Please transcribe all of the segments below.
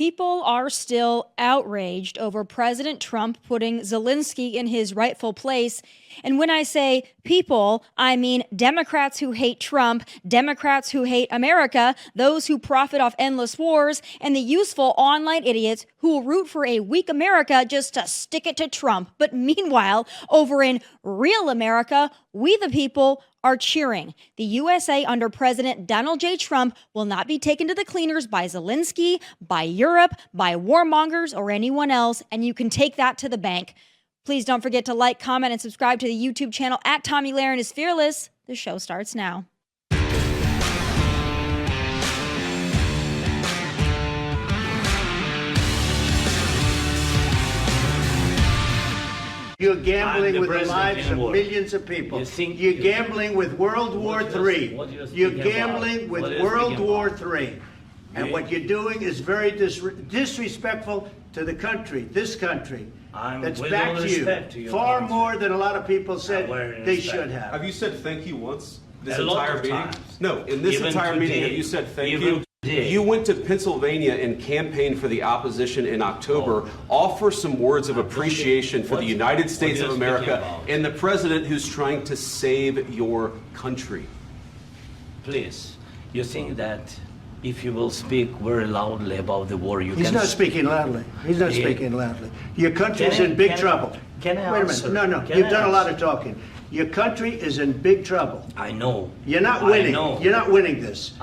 People are still outraged over President Trump putting Zelenskyy in his rightful place. And when I say people, I mean Democrats who hate Trump, Democrats who hate America, those who profit off endless wars, and the useful online idiots who will root for a weak America just to stick it to Trump. But meanwhile, over in real America, we the people are cheering. The USA under President Donald J. Trump will not be taken to the cleaners by Zelenskyy, by Europe, by warmongers, or anyone else, and you can take that to the bank. Please don't forget to like, comment, and subscribe to the YouTube channel at Tomi Lahren is Fearless. The show starts now. You're gambling with the lives of millions of people. You're gambling with World War III. You're gambling with World War III. And what you're doing is very disrespectful to the country, this country. That's back to you. Far more than a lot of people said they should have. Have you said thank you once? This entire meeting? No, in this entire meeting, have you said thank you? You went to Pennsylvania and campaigned for the opposition in October. Offer some words of appreciation for the United States of America and the president who's trying to save your country. Please, you think that if you will speak very loudly about the war, you can... He's not speaking loudly. He's not speaking loudly. Your country is in big trouble. Can I Wait a answer? minute. No, you've done a lot of talking. Your country is in big trouble. I know. You're not winning. You're not winning this.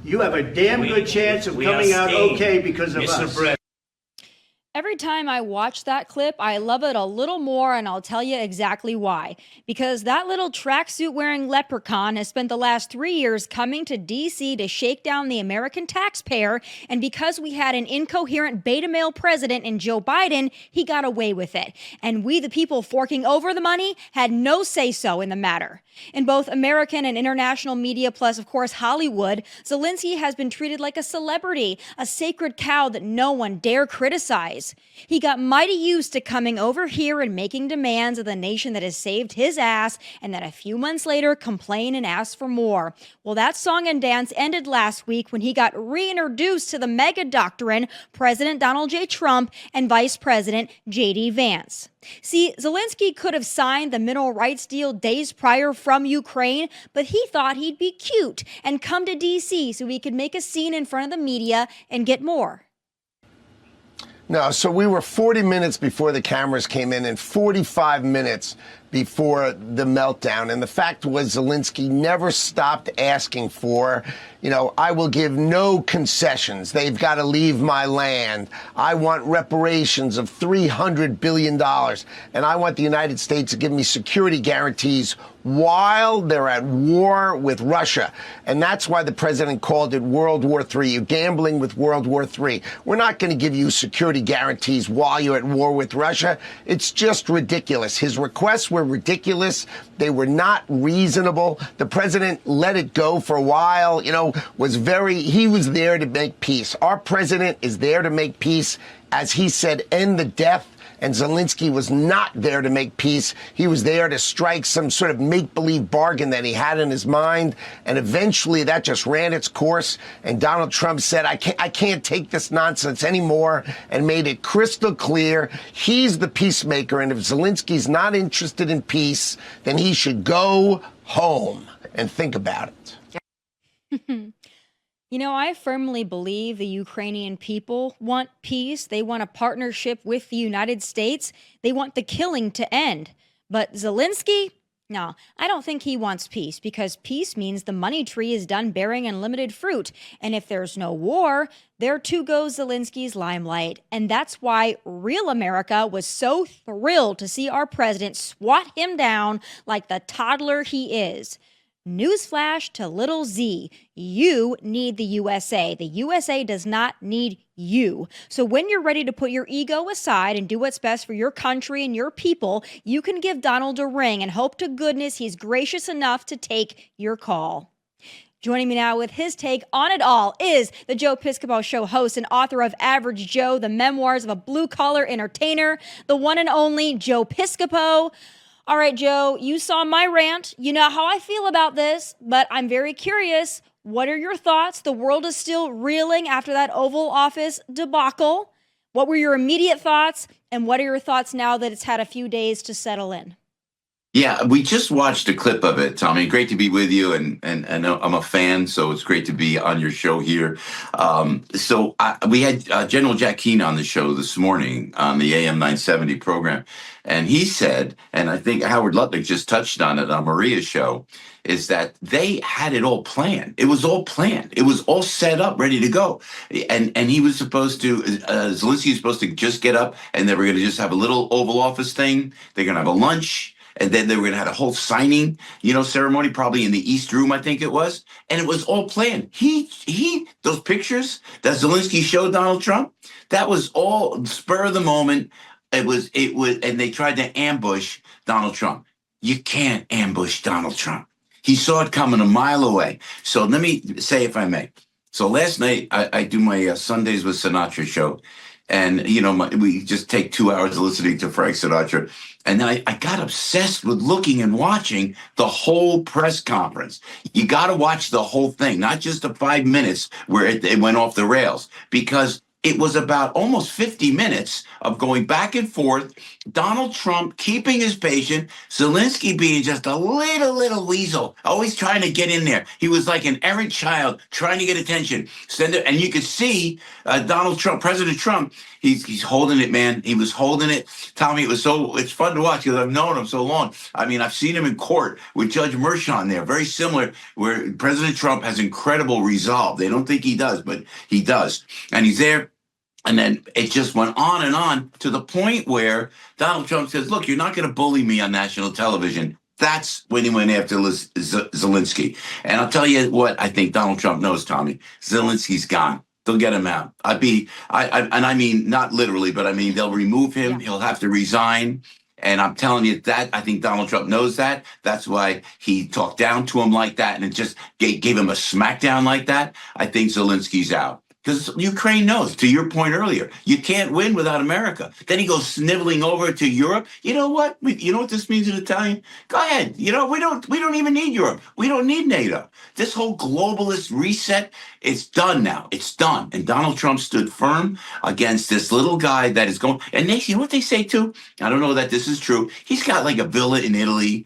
You have a damn good chance of coming out okay because of us. Every time I watch that clip, I love it a little more, and I'll tell you exactly why. Because that little tracksuit-wearing leprechaun has spent the last 3 years coming to D.C. to shake down the American taxpayer, and because we had an incoherent beta male president in Joe Biden, he got away with it. And we, the people forking over the money, had no say-so in the matter. In both American and international media, plus, of course, Hollywood, Zelenskyy has been treated like a celebrity, a sacred cow that no one dare criticize. He got mighty used to coming over here and making demands of the nation that has saved his ass, and then a few months later complain and ask for more. Well, that song and dance ended last week when he got reintroduced to the mega doctrine, President Donald J. Trump and Vice President J.D. Vance. See, Zelenskyy could have signed the mineral rights deal days prior from Ukraine, but he thought he'd be cute and come to D.C. so he could make a scene in front of the media and get more. No, so we were 40 minutes before the cameras came in and 45 minutes before the meltdown. And the fact was Zelenskyy never stopped asking for, I will give no concessions. They've got to leave my land. I want reparations of $300 billion. And I want the United States to give me security guarantees while they're at war with Russia. And that's why the president called it World War III. You're gambling with World War III. We're not going to give you security guarantees while you're at war with Russia. It's just ridiculous. His requests were ridiculous. They were not reasonable. The president let it go for a while, he was there to make peace. Our president is there to make peace. As he said, end the death. And Zelenskyy was not there to make peace. He was there to strike some sort of make-believe bargain that he had in his mind. And eventually that just ran its course. And Donald Trump said, I can't take this nonsense anymore, and made it crystal clear he's the peacemaker. And if Zelensky's not interested in peace, then he should go home and think about it. I firmly believe the Ukrainian people want peace. They want a partnership with the United States. They want the killing to end. But Zelenskyy? No, I don't think he wants peace, because peace means the money tree is done bearing unlimited fruit. And if there's no war, there too goes Zelenskyy's limelight. And that's why real America was so thrilled to see our president swat him down like the toddler he is. Newsflash to little Z, you need the USA. The USA does not need you. So when you're ready to put your ego aside and do what's best for your country and your people, you can give Donald a ring and hope to goodness he's gracious enough to take your call. Joining me now with his take on it all is the Joe Piscopo Show host and author of Average Joe, the memoirs of a blue-collar entertainer, the one and only Joe Piscopo. All right, Joe, you saw my rant. You know how I feel about this, but I'm very curious. What are your thoughts? The world is still reeling after that Oval Office debacle. What were your immediate thoughts? And what are your thoughts now that it's had a few days to settle in? Yeah, we just watched a clip of it, Tommy. Great to be with you, and I'm a fan, so it's great to be on your show here. We had General Jack Keane on the show this morning on the AM 970 program, and he said, and I think Howard Lutnick just touched on it on Maria's show, is that they had it all planned. It was all planned. It was all set up, ready to go. And he was supposed to, Zelenskyy was supposed to just get up, and they were going to just have a little Oval Office thing. They're going to have a lunch. And then they were going to have a whole signing, ceremony, probably in the East Room, I think it was. And it was all planned. Those pictures that Zelenskyy showed Donald Trump, that was all spur of the moment. It was, and they tried to ambush Donald Trump. You can't ambush Donald Trump. He saw it coming a mile away. So let me say, if I may. So last night, I do my Sundays with Sinatra show. And, we just take 2 hours listening to Frank Sinatra. And then I got obsessed with looking and watching the whole press conference. You got to watch the whole thing, not just the 5 minutes where it went off the rails, because it was about almost 50 minutes of going back and forth, Donald Trump keeping his patient, Zelenskyy being just a little weasel, always trying to get in there. He was like an errant child trying to get attention. And you could see Donald Trump, President Trump, he's holding it, man. He was holding it. Tommy, it's fun to watch because I've known him so long. I mean, I've seen him in court with Judge Mershon there, very similar, where President Trump has incredible resolve. They don't think he does, but he does. And he's there. And then it just went on and on to the point where Donald Trump says, look, you're not going to bully me on national television. That's when he went after Zelenskyy. And I'll tell you what I think Donald Trump knows, Tommy. Zelensky's gone. They'll get him out. I mean, not literally, but I mean, they'll remove him. Yeah. He'll have to resign. And I'm telling you that I think Donald Trump knows that. That's why he talked down to him like that. And it just gave him a smackdown like that. I think Zelensky's out. Because Ukraine knows, to your point earlier, you can't win without America. Then he goes sniveling over to Europe. You know what? You know what this means in Italian? Go ahead. We don't even need Europe. We don't need NATO. This whole globalist reset, it's done now. It's done. And Donald Trump stood firm against this little guy that is going. And you know what they say too? I don't know that this is true. He's got like a villa in Italy.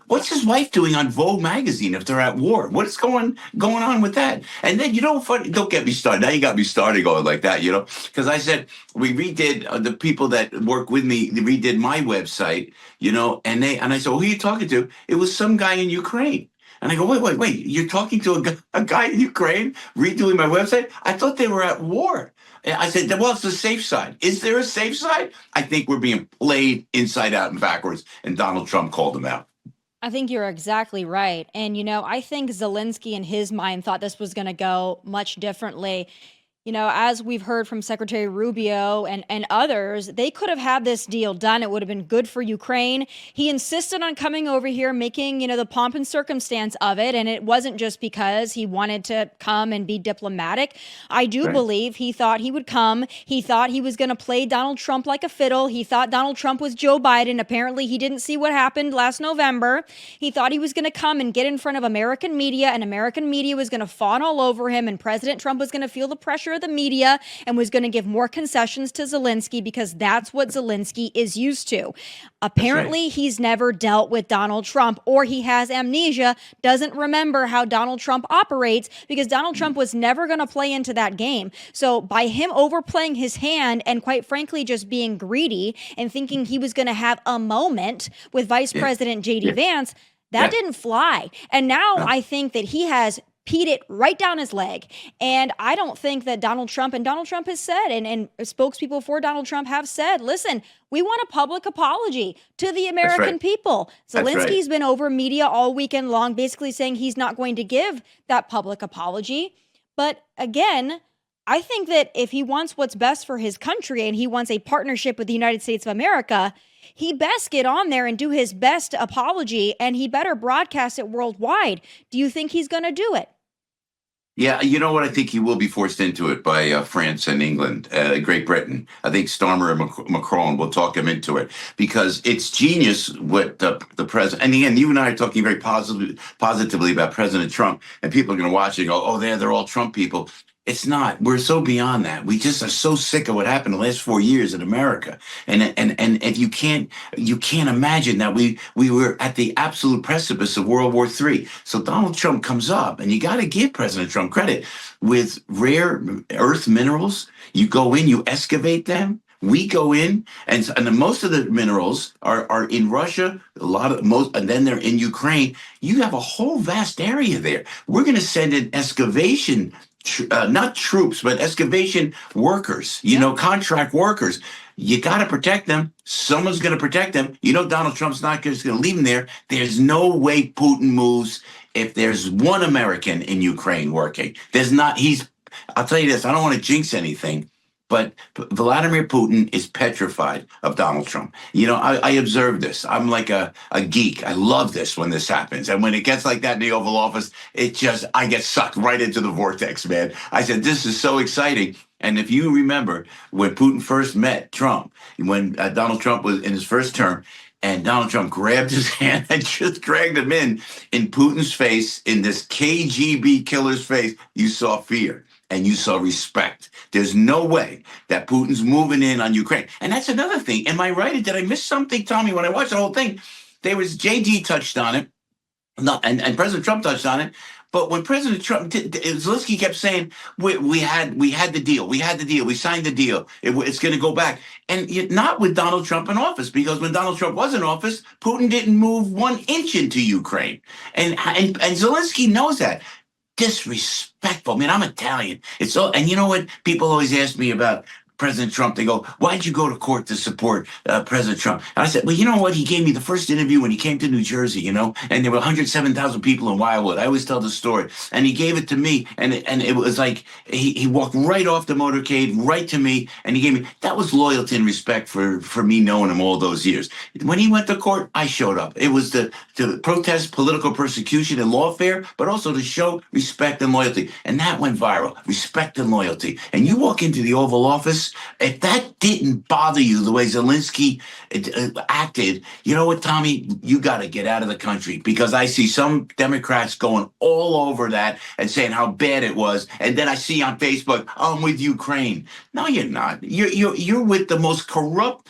What's his wife doing on Vogue magazine if they're at war? What is going on with that? And then don't get me started. Now you got me started going like that, because I said we redid the people that work with me. They redid my website, and I said, well, who are you talking to? It was some guy in Ukraine. And I go, wait, you're talking to a guy in Ukraine redoing my website? I thought they were at war. And I said, well, it's the safe side. Is there a safe side? I think we're being played inside out and backwards. And Donald Trump called them out. I think you're exactly right. And, I think Zelenskyy in his mind thought this was going to go much differently. As we've heard from Secretary Rubio and others, they could have had this deal done. It would have been good for Ukraine. He insisted on coming over here, making, the pomp and circumstance of it. And it wasn't just because he wanted to come and be diplomatic. I do believe he thought he would come. He thought he was going to play Donald Trump like a fiddle. He thought Donald Trump was Joe Biden. Apparently, he didn't see what happened last November. He thought he was going to come and get in front of American media, and American media was going to fawn all over him, and President Trump was going to feel the pressure of the media and was going to give more concessions to Zelenskyy because that's what Zelenskyy is used to. Apparently, he's never dealt with Donald Trump, or he has amnesia, doesn't remember how Donald Trump operates, because Donald Trump was never going to play into that game. So by him overplaying his hand and quite frankly just being greedy and thinking he was going to have a moment with Vice President J.D. Vance, that didn't fly. And now I think that he has peed it right down his leg. And I don't think that Donald Trump has said, and spokespeople for Donald Trump have said, listen, we want a public apology to the American people. Zelensky's been over media all weekend long, basically saying he's not going to give that public apology. But again, I think that if he wants what's best for his country and he wants a partnership with the United States of America, he best get on there and do his best apology, and he better broadcast it worldwide. Do you think he's going to do it? Yeah, you know what? I think he will be forced into it by France and England, Great Britain. I think Starmer and Macron will talk him into it because it's genius what the president. And again, you and I are talking very positively about President Trump, and people are going to watch it and go, "Oh, they're all Trump people." It's not. We're so beyond that. We just are so sick of what happened the last 4 years in America, and you can't imagine that we were at the absolute precipice of World War III. So Donald Trump comes up, and you got to give President Trump credit with rare earth minerals. You go in, you excavate them. We go in, and most of the minerals are in Russia. And then they're in Ukraine. You have a whole vast area there. We're going to send in excavation. Not troops, but excavation workers, contract workers. You got to protect them. Someone's going to protect them. Donald Trump's not just going to leave them there. There's no way Putin moves if there's one American in Ukraine working. I'll tell you this, I don't want to jinx anything, but Vladimir Putin is petrified of Donald Trump. I observe this. I'm like a geek. I love this when this happens. And when it gets like that in the Oval Office, I get sucked right into the vortex, man. I said, this is so exciting. And if you remember when Putin first met Trump, when Donald Trump was in his first term, and Donald Trump grabbed his hand and just dragged him in Putin's face, in this KGB killer's face, you saw fear. And you saw respect. There's no way that Putin's moving in on Ukraine. And that's another thing. Am I right? Did I miss something, Tommy? When I watched the whole thing, there was JD touched on it, and President Trump touched on it. But when President Trump, Zelenskyy kept saying, we had the deal. We had the deal. We signed the deal. It's going to go back. And not with Donald Trump in office, because when Donald Trump was in office, Putin didn't move 1 inch into Ukraine. And Zelenskyy knows that. Disrespectful. I mean, I'm Italian. And you know what? People always ask me about President Trump. They go, why'd you go to court to support President Trump? And I said, well, you know what? He gave me the first interview when he came to New Jersey, and there were 107,000 people in Wildwood. I always tell the story. And he gave it to me. And it was like he walked right off the motorcade, right to me. And he gave me, that was loyalty and respect for me knowing him all those years. When he went to court, I showed up. It was to protest political persecution and lawfare, but also to show respect and loyalty. And that went viral, respect and loyalty. And you walk into the Oval Office, if that didn't bother you the way Zelenskyy acted, you know what, Tommy? You got to get out of the country, because I see some Democrats going all over that and saying how bad it was. And then I see on Facebook, I'm with Ukraine. No, you're not. You're with the most corrupt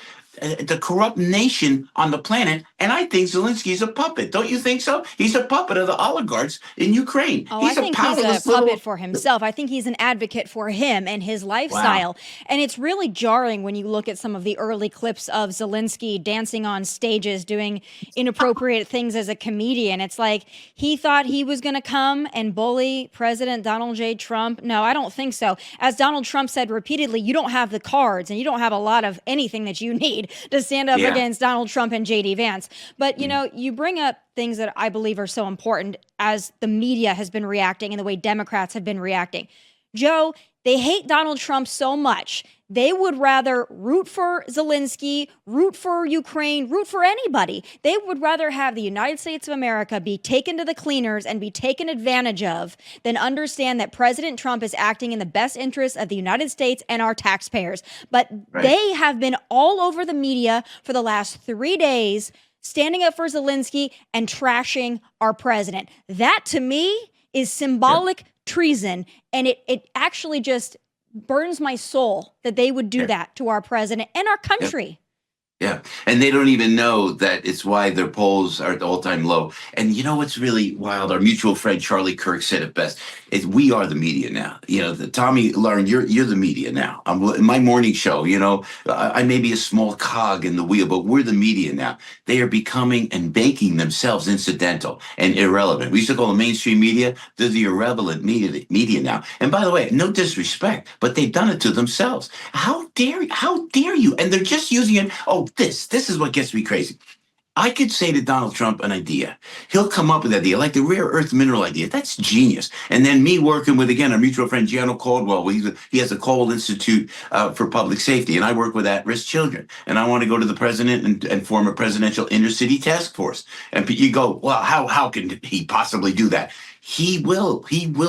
nation on the planet, and I think Zelenskyy is a puppet. Don't you think so? He's a puppet of the oligarchs in Ukraine. I think he's a puppet for himself. I think he's an advocate for him and his lifestyle. Wow. And it's really jarring when you look at some of the early clips of Zelenskyy dancing on stages, doing inappropriate things as a comedian. It's like he thought he was going to come and bully President Donald J. Trump. No, I don't think so. As Donald Trump said repeatedly, you don't have the cards and you don't have a lot of anything that you need to stand up against Donald Trump and J.D. Vance. But, you bring up things that I believe are so important as the media has been reacting and the way Democrats have been reacting. Joe, they hate Donald Trump so much. They would rather root for Zelenskyy, root for Ukraine, root for anybody. They would rather have the United States of America be taken to the cleaners and be taken advantage of than understand that President Trump is acting in the best interest of the United States and our taxpayers. But they have been all over the media for the last 3 days, standing up for Zelenskyy and trashing our president. That, to me, is symbolic treason, and it actually just burns my soul that they would do that to our president and our country. Yeah, and they don't even know that it's why their polls are at the all-time low. And you know what's really wild? Our mutual friend Charlie Kirk said it best: is we are the media now. Tomi Lahren, you're the media now. In my morning show, I may be a small cog in the wheel, but we're the media now. They are becoming and making themselves incidental and irrelevant. We used to call them mainstream media. They're the irrelevant media now. And by the way, no disrespect, but they've done it to themselves. How dare you? And they're just using it. Oh, this is what gets me crazy. I could say to Donald Trump an idea. He'll come up with an idea, like the rare earth mineral idea. That's genius. And then me working with, again, our mutual friend, Gianno Caldwell. He has a Cole Institute for Public Safety, and I work with at-risk children. And I want to go to the president and form a presidential inner-city task force. And you go, well, how can he possibly do that? he will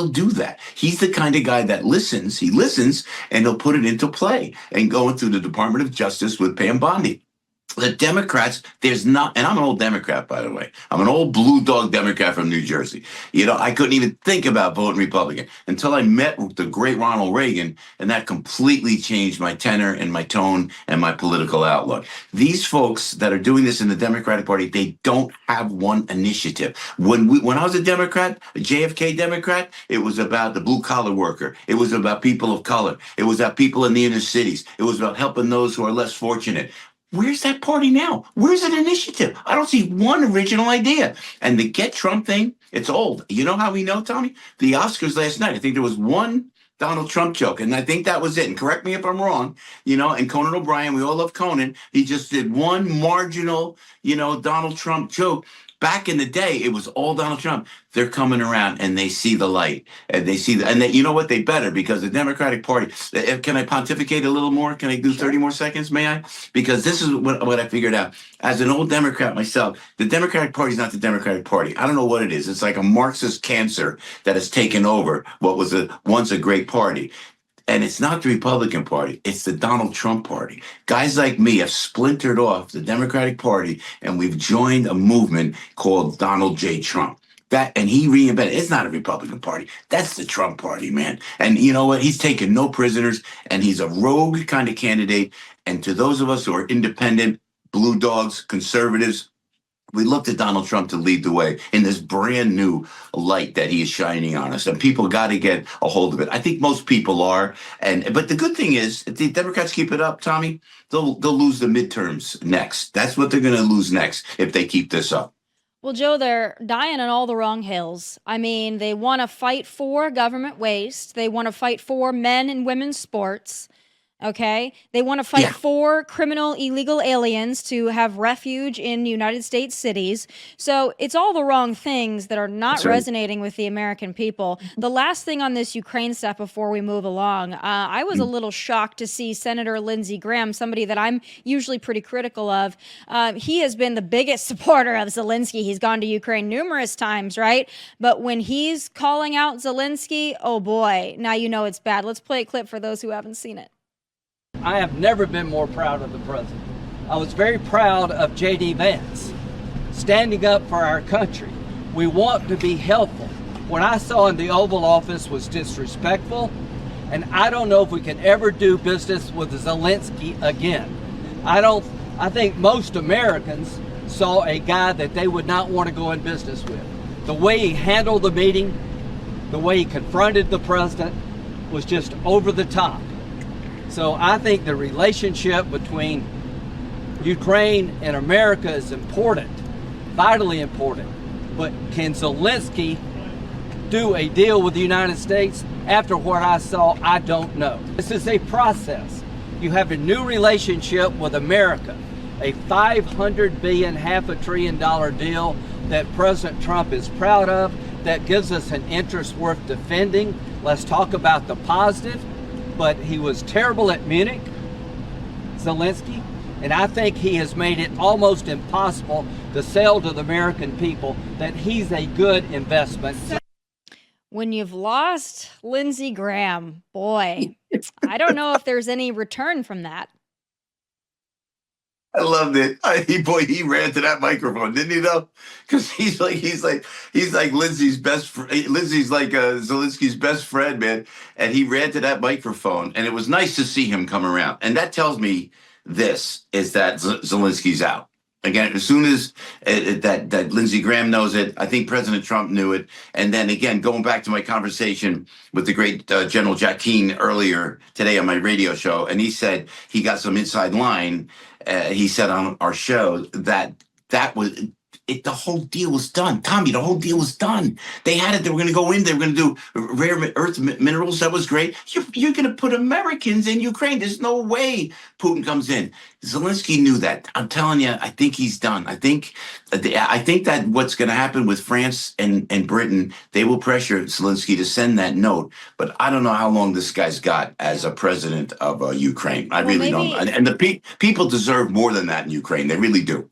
do that. He's the kind of guy that listens. He listens, and he'll put it into play. And going through the Department of Justice with Pam Bondi. The Democrats, there's not, and I'm an old Democrat, by the way. I'm an old blue dog Democrat from New Jersey. You know, I couldn't even think about voting Republican until I met with the great Ronald Reagan, and that completely changed my tenor and my tone and my political outlook. These folks that are doing this in the Democratic Party, they don't have one initiative. When I was a Democrat, a JFK Democrat, it was about the blue-collar worker. It was about people of color. It was about people in the inner cities. It was about helping those who are less fortunate. Where's that party now? Where's an initiative? I don't see one original idea. And the Get Trump thing, it's old. You know how we know, Tommy? The Oscars last night, I think there was one Donald Trump joke, and I think that was it. And correct me if I'm wrong, you know, and Conan O'Brien, we all love Conan. He just did one marginal, you know, Donald Trump joke. Back in the day, it was all Donald Trump. They're coming around and they see the light, and they see you know what? They better, because the Democratic Party. Can I pontificate a little more? Can I do 30 more seconds? May I? Because this is what I figured out. As an old Democrat myself, the Democratic Party is not the Democratic Party. I don't know what it is. It's like a Marxist cancer that has taken over what was once a great party. And it's not the Republican Party, it's the Donald Trump Party. Guys like me have splintered off the Democratic Party, and we've joined a movement called Donald J. Trump. And he reinvented. It's not a Republican Party. That's the Trump Party, man. And you know what? He's taken no prisoners, and he's a rogue kind of candidate. And to those of us who are independent, blue dogs, conservatives, we look to Donald Trump to lead the way in this brand new light that he is shining on us. And people got to get a hold of it. I think most people are. But the good thing is, if the Democrats keep it up, Tommy, they'll lose the midterms next. That's what they're going to lose next if they keep this up. Well, Joe, they're dying on all the wrong hills. I mean, they want to fight for government waste. They want to fight for men and women's sports. Okay, they want to fight for criminal illegal aliens to have refuge in United States cities. So it's all the wrong things that are not resonating with the American people. The last thing on this Ukraine stuff before we move along, I was a little shocked to see Senator Lindsey Graham, somebody that I'm usually pretty critical of. He has been the biggest supporter of Zelenskyy. He's gone to Ukraine numerous times, right? But when he's calling out Zelenskyy, oh boy, now you know it's bad. Let's play a clip for those who haven't seen it. I have never been more proud of the president. I was very proud of J.D. Vance, standing up for our country. We want to be helpful. What I saw in the Oval Office was disrespectful, and I don't know if we can ever do business with Zelenskyy again. I think most Americans saw a guy that they would not want to go in business with. The way he handled the meeting, the way he confronted the president was just over the top. So I think the relationship between Ukraine and America is important, vitally important. But can Zelenskyy do a deal with the United States? After what I saw, I don't know. This is a process. You have a new relationship with America, a $500 billion, $500 billion deal that President Trump is proud of, that gives us an interest worth defending. Let's talk about the positive. But he was terrible at Munich, Zelenskyy, and I think he has made it almost impossible to sell to the American people that he's a good investment. When you've lost Lindsey Graham, boy, I don't know if there's any return from that. I loved it. He ran to that microphone, didn't he? Though, because he's like Lindsey's best. Lindsey's like Zelensky's best friend, man. And he ran to that microphone, and it was nice to see him come around. And that tells me this is that Zelensky's out. Again, as soon as that Lindsey Graham knows it, I think President Trump knew it. And then again, going back to my conversation with the great General Jack Keane earlier today on my radio show, and he said he got some inside line. He said on our show that was it. The whole deal was done. Tommy, the whole deal was done. They had it. They were going to go in. They were going to do rare earth minerals. That was great. You're going to put Americans in Ukraine. There's no way Putin comes in. Zelenskyy knew that. I'm telling you, I think he's done. I think that what's going to happen with France and Britain, they will pressure Zelenskyy to send that note. But I don't know how long this guy's got as a president of Ukraine. I really don't. And the people deserve more than that in Ukraine. They really do.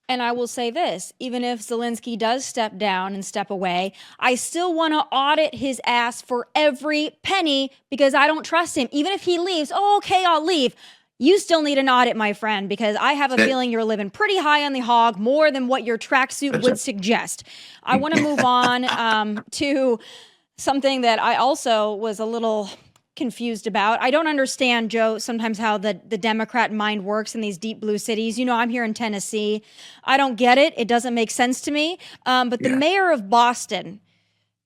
And I will say this, even if Zelenskyy does step down and step away, I still want to audit his ass for every penny because I don't trust him. Even if he leaves, oh, okay, I'll leave. You still need an audit, my friend, because I have a feeling you're living pretty high on the hog, more than what your tracksuit would suggest. I want to move on to something that I also was a little confused about. I don't understand, Joe, sometimes how the Democrat mind works in these deep blue cities. You know, I'm here in Tennessee. I don't get it. It doesn't make sense to me. But the mayor of Boston,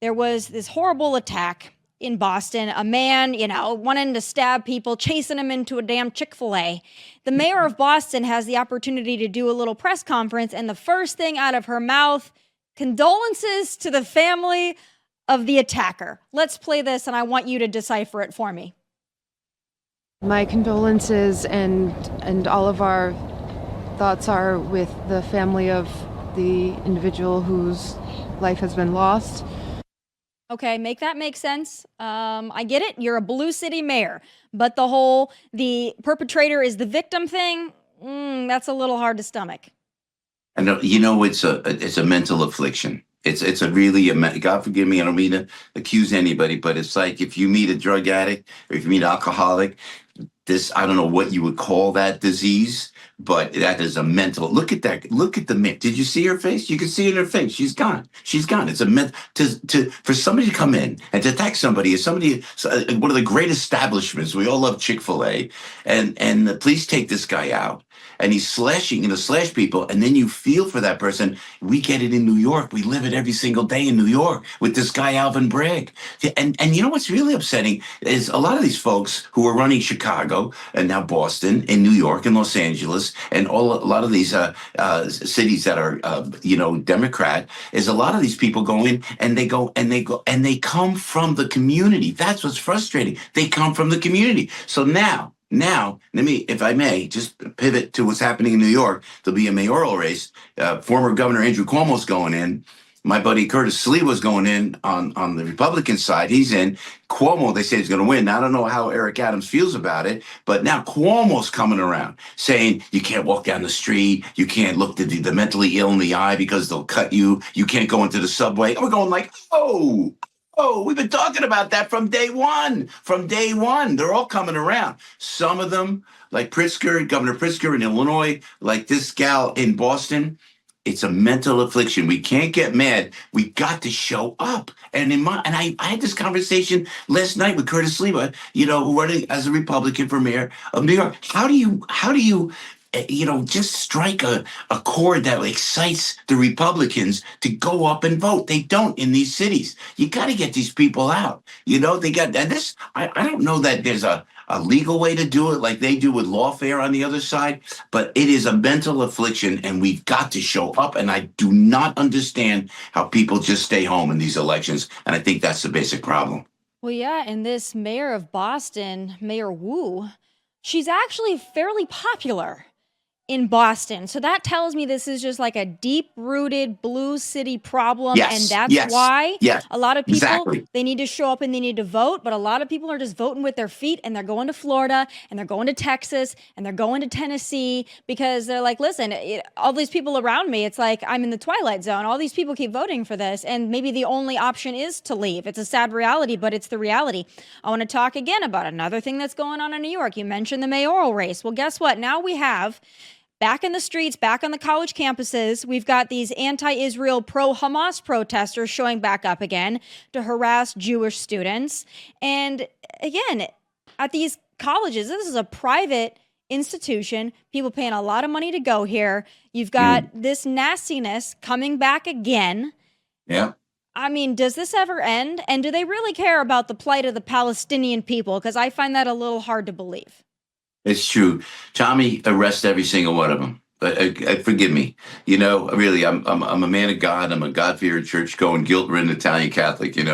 there was this horrible attack in Boston, a man, wanting to stab people, chasing him into a damn Chick-fil-A. The mayor of Boston has the opportunity to do a little press conference, and the first thing out of her mouth, condolences to the family of the attacker. Let's play this, and I want you to decipher it for me. My condolences and all of our thoughts are with the family of the individual whose life has been lost. Okay, make that make sense. I get it. You're a blue city mayor, but the perpetrator is the victim thing, that's a little hard to stomach. I know, it's a mental affliction. It's a really, God forgive me, I don't mean to accuse anybody, but it's like if you meet a drug addict or if you meet an alcoholic, I don't know what you would call that disease, but that is a mental, look at that. Look at the man. Did you see her face? You can see it in her face. She's gone. She's gone. It's a for somebody to come in and to attack somebody is one of the great establishments. We all love Chick-fil-A and the police take this guy out. And he's slashing, slash people, and then you feel for that person. We get it in New York. We live it every single day in New York with this guy, Alvin Bragg. And you know what's really upsetting is a lot of these folks who are running Chicago and now Boston and New York and Los Angeles and a lot of these cities that are, Democrat, is a lot of these people go in and they come from the community. That's what's frustrating. They come from the community. So now, let me, if I may, just pivot to what's happening in New York. There'll be a mayoral race. Former Governor Andrew Cuomo's going in. My buddy Curtis Sliwa's going in on the Republican side. He's in. Cuomo, they say, is going to win. Now, I don't know how Eric Adams feels about it, but now Cuomo's coming around saying you can't walk down the street. You can't look the mentally ill in the eye because they'll cut you. You can't go into the subway. And we're going like, Oh, we've been talking about that from day one. From day one, they're all coming around. Some of them, like Governor Pritzker in Illinois, like this gal in Boston, it's a mental affliction. We can't get mad. We got to show up. And I had this conversation last night with Curtis Sliwa, running as a Republican for mayor of New York. How do you just strike a chord that excites the Republicans to go up and vote? They don't in these cities. You got to get these people out. They got this. I don't know that there's a legal way to do it like they do with lawfare on the other side, but it is a mental affliction and we've got to show up. And I do not understand how people just stay home in these elections. And I think that's the basic problem. Well, yeah. And this mayor of Boston, Mayor Wu, she's actually fairly popular in Boston. So that tells me this is just like a deep-rooted blue city problem. Yes, and that's why a lot of people, they need to show up and they need to vote. But a lot of people are just voting with their feet and they're going to Florida and they're going to Texas and they're going to Tennessee because they're like, listen, all these people around me, it's like I'm in the Twilight Zone. All these people keep voting for this. And maybe the only option is to leave. It's a sad reality, but it's the reality. I want to talk again about another thing that's going on in New York. You mentioned the mayoral race. Well, guess what? Now we have back in the streets, back on the college campuses, we've got these anti-Israel, pro-Hamas protesters showing back up again to harass Jewish students. And again, at these colleges, this is a private institution, people paying a lot of money to go here. You've got this nastiness coming back again. Yeah. I mean, does this ever end? And do they really care about the plight of the Palestinian people? Because I find that a little hard to believe. It's true. Tommy, arrest every single one of them. Forgive me. Really, I'm a man of God. I'm a God-fearing, church-going, guilt-ridden Italian Catholic, and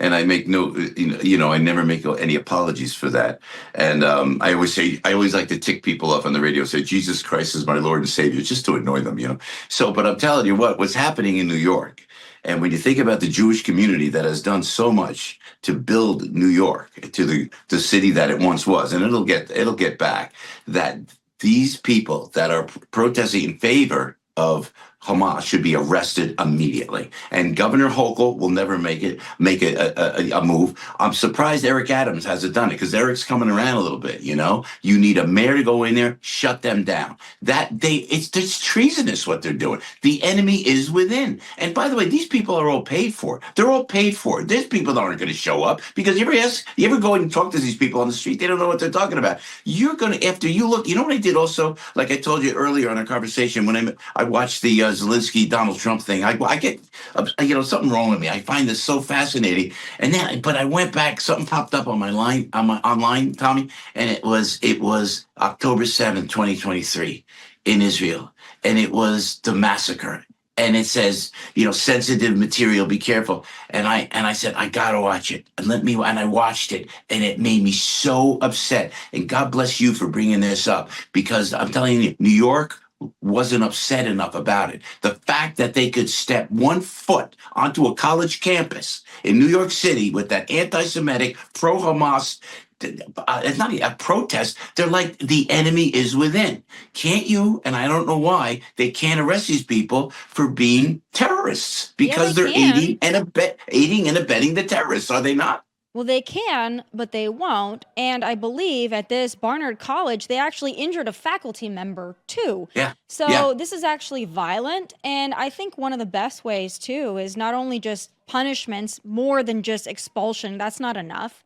I make I never make any apologies for that. And I always like to tick people off on the radio, say, Jesus Christ is my Lord and Savior, just to annoy them, So, but I'm telling you what's happening in New York. And when you think about the Jewish community that has done so much to build New York to the city that it once was, and it'll get back, that these people that are protesting in favor of Hamas should be arrested immediately. And Governor Hochul will never make a move. I'm surprised Eric Adams hasn't done it, because Eric's coming around a little bit. You need a mayor to go in there, shut them down. It's treasonous what they're doing. The enemy is within. And by the way, these people are all paid for. They're all paid for. There's people that aren't going to show up, because you ever go and talk to these people on the street, they don't know what they're talking about. You're going to, after you look, you know what I did also? Like I told you earlier on our conversation, when I watched the Zelenskyy Donald Trump thing, I get, something wrong with me. I find this so fascinating. And then, but I went back, something popped up on my online, Tommy, and it was October 7th, 2023 in Israel. And it was the massacre. And it says, sensitive material, be careful. And I said, I gotta watch it. And I watched it, and it made me so upset. And God bless you for bringing this up, because I'm telling you, New York wasn't upset enough about it. The fact that they could step 1 foot onto a college campus in New York City with that anti-Semitic, pro-Hamas, it's not a protest. They're like, the enemy is within. Can't you? And I don't know why they can't arrest these people for being terrorists, because they're aiding and abetting the terrorists, are they not? Well, they can, but they won't. And I believe at this Barnard College, they actually injured a faculty member too. Yeah. So this is actually violent. And I think one of the best ways too is not only just punishments, more than just expulsion. That's not enough.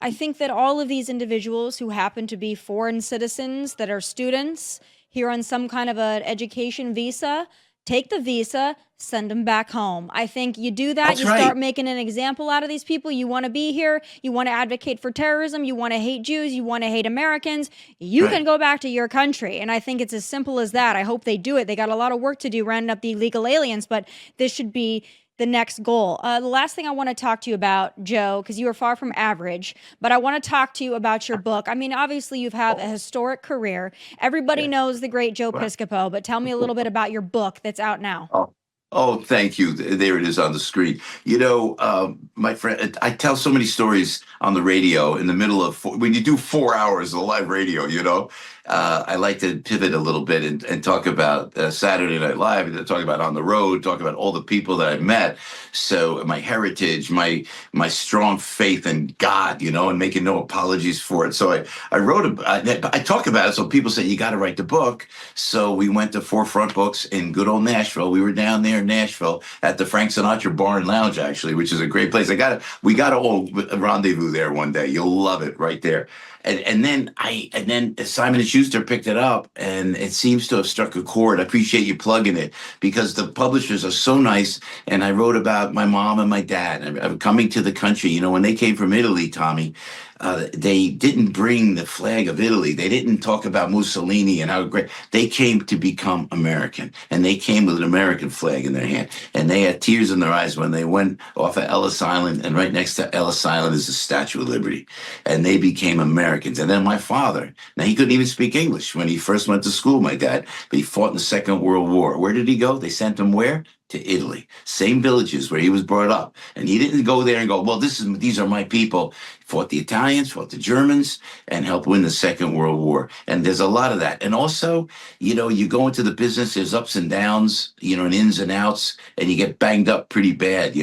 I think that all of these individuals who happen to be foreign citizens that are students here on some kind of an education visa, take the visa, send them back home. I think you do that, start making an example out of these people. You want to be here, you want to advocate for terrorism, you want to hate Jews, you want to hate Americans, you can go back to your country. And I think it's as simple as that. I hope they do it. They got a lot of work to do rounding up the illegal aliens, but this should be the next goal. The last thing I want to talk to you about, Joe, because you are far from average, but I want to talk to you about your book. I mean, obviously you've had a historic career. Everybody knows the great Joe Piscopo, but tell me a little bit about your book that's out now. Oh, thank you. There it is on the screen. My friend, I tell so many stories on the radio in the middle of, when you do 4 hours of live radio, I like to pivot a little bit and talk about Saturday Night Live, and talk about On the Road, talk about all the people that I've met. So my heritage, my strong faith in God, and making no apologies for it. So I talk about it. So people say, you got to write the book. So we went to Forefront Books in good old Nashville. We were down there in Nashville at the Frank Sinatra Bar and Lounge, actually, which is a great place. We got to all rendezvous there one day. You'll love it right there. And then Simon & Schuster picked it up, and it seems to have struck a chord. I appreciate you plugging it, because the publishers are so nice. And I wrote about my mom and my dad coming to the country. When they came from Italy, Tommy, they didn't bring the flag of Italy. They didn't talk about Mussolini and how great. They came to become American, and they came with an American flag in their hand. And they had tears in their eyes when they went off of Ellis Island, and right next to Ellis Island is the Statue of Liberty. And they became Americans. And then my father, now he couldn't even speak English when he first went to school, my dad, but he fought in the Second World War. Where did he go? They sent him where? To Italy, same villages where he was brought up. And he didn't go there and go, well, these are my people. He fought the Italians, fought the Germans, and helped win the Second World War. And there's a lot of that. And also, you go into the business, there's ups and downs, and ins and outs, and you get banged up pretty bad,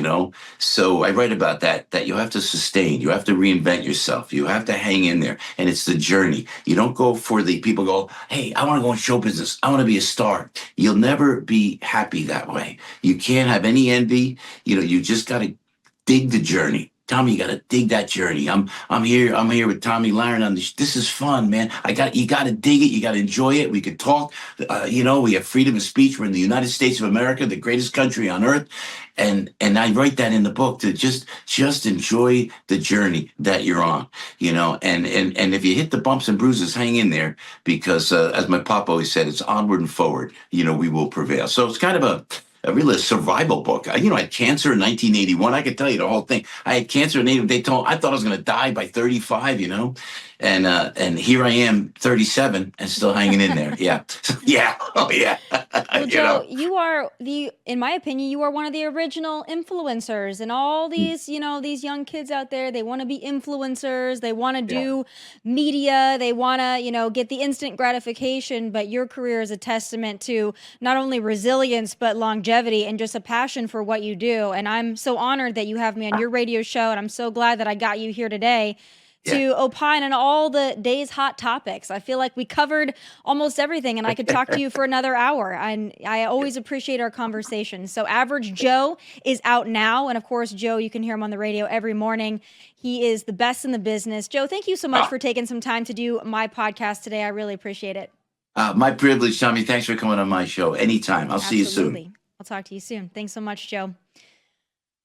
So I write about that you have to sustain, you have to reinvent yourself, you have to hang in there. And it's the journey. You don't go for the people go, hey, I want to go in show business, I want to be a star. You'll never be happy that way. You can't have any envy. You just got to dig the journey. Tommy, you got to dig that journey. I'm here with Tomi Lahren on this. This is fun, man. You got to dig it. You got to enjoy it. We could talk. We have freedom of speech. We're in the United States of America, the greatest country on earth. And I write that in the book, to just enjoy the journey that you're on, and if you hit the bumps and bruises, hang in there, because as my pop always said, it's onward and forward. We will prevail. So it's kind of a really survival book. I had cancer in 1981. I could tell you the whole thing. I had cancer in 1981. I thought I was going to die by 35, And here I am, 37, and still hanging in there. Yeah. Yeah. Oh, yeah. Well, Joe, you are in my opinion, you are one of the original influencers, and all these, these young kids out there, they want to be influencers. They want to do media. They want to, get the instant gratification. But your career is a testament to not only resilience, but longevity and just a passion for what you do. And I'm so honored that you have me on your radio show. And I'm so glad that I got you here today to opine on all the day's hot topics. I feel like we covered almost everything, and I could talk to you for another hour. And I always appreciate our conversation. So Average Joe is out now. And of course, Joe, you can hear him on the radio every morning. He is the best in the business. Joe, thank you so much for taking some time to do my podcast today. I really appreciate it. My privilege, Tommy. Thanks for coming on my show. Anytime. I'll see you soon. I'll talk to you soon. Thanks so much, Joe.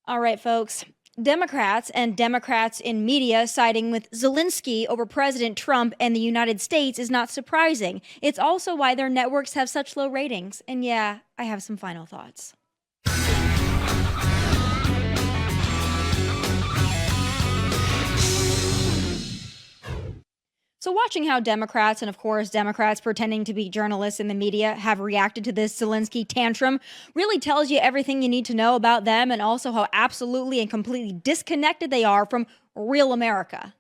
All right, folks. Democrats and Democrats in media siding with Zelenskyy over President Trump and the United States is not surprising. It's also why their networks have such low ratings. And yeah, I have some final thoughts. So watching how Democrats, and of course Democrats pretending to be journalists in the media, have reacted to this Zelenskyy tantrum really tells you everything you need to know about them, and also how absolutely and completely disconnected they are from real America.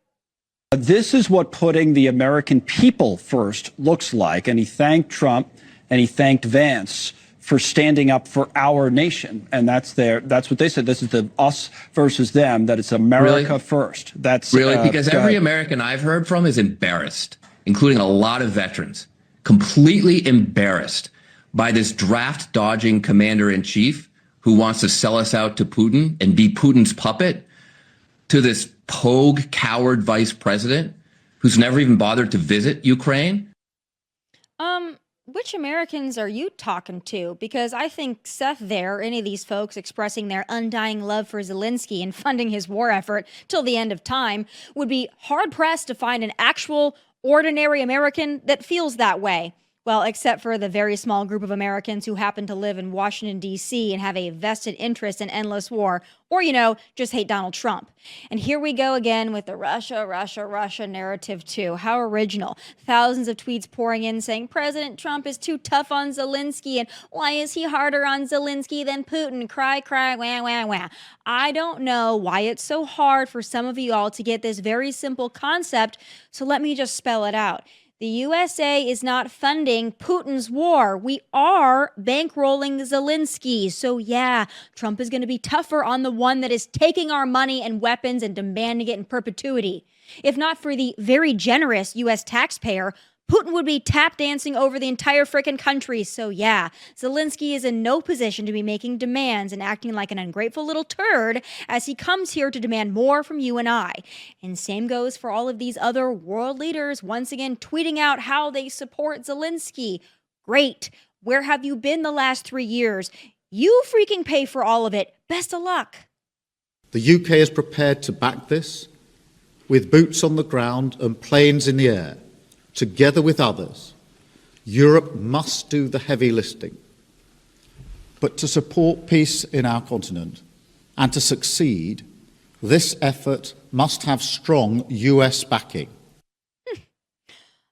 This is what putting the American people first looks like. And he thanked Trump and he thanked Vance for standing up for our nation. And that's what they said. This is the us versus them, that it's America first. That's really because every American I've heard from is embarrassed, including a lot of veterans, completely embarrassed by this draft dodging commander in chief who wants to sell us out to Putin and be Putin's puppet, to this pogue coward vice president who's never even bothered to visit Ukraine. Which Americans are you talking to? Because I think Seth there, any of these folks expressing their undying love for Zelenskyy and funding his war effort till the end of time, would be hard-pressed to find an actual ordinary American that feels that way. Well, except for the very small group of Americans who happen to live in Washington, D.C. and have a vested interest in endless war, or, just hate Donald Trump. And here we go again with the Russia narrative too. How original. Thousands of tweets pouring in saying President Trump is too tough on Zelenskyy, and why is he harder on Zelenskyy than Putin? Cry, wah, wah, wah. I don't know why it's so hard for some of you all to get this very simple concept, so let me just spell it out. The USA is not funding Putin's war. We are bankrolling Zelenskyy. So yeah, Trump is going to be tougher on the one that is taking our money and weapons and demanding it in perpetuity. If not for the very generous U.S. taxpayer, Putin would be tap dancing over the entire frickin' country. So yeah, Zelenskyy is in no position to be making demands and acting like an ungrateful little turd as he comes here to demand more from you and I. And same goes for all of these other world leaders once again tweeting out how they support Zelenskyy. Great. Where have you been the last 3 years? You freaking pay for all of it. Best of luck. The UK is prepared to back this with boots on the ground and planes in the air. Together with others, Europe must do the heavy lifting. But to support peace in our continent and to succeed, this effort must have strong US backing.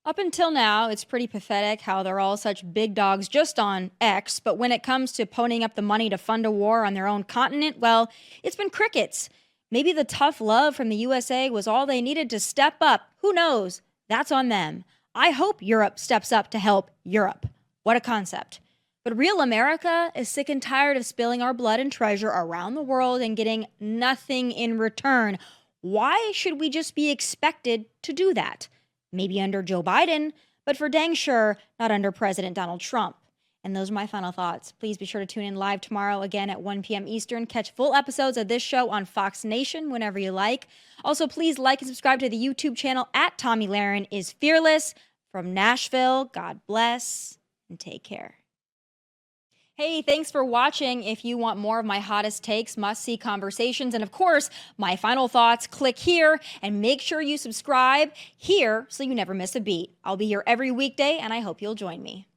Up until now, it's pretty pathetic how they're all such big dogs just on X, but when it comes to ponying up the money to fund a war on their own continent, well, it's been crickets. Maybe the tough love from the USA was all they needed to step up. Who knows? That's on them. I hope Europe steps up to help Europe. What a concept. But real America is sick and tired of spilling our blood and treasure around the world and getting nothing in return. Why should we just be expected to do that? Maybe under Joe Biden, but for dang sure not under President Donald Trump. And those are my final thoughts. Please be sure to tune in live tomorrow again at 1 p.m. Eastern. Catch full episodes of this show on Fox Nation whenever you like. Also, please like and subscribe to the YouTube channel at Tomi Lahren is Fearless. From Nashville, God bless and take care. Hey, thanks for watching. If you want more of my hottest takes, must-see conversations, and of course, my final thoughts, click here and make sure you subscribe here so you never miss a beat. I'll be here every weekday, and I hope you'll join me.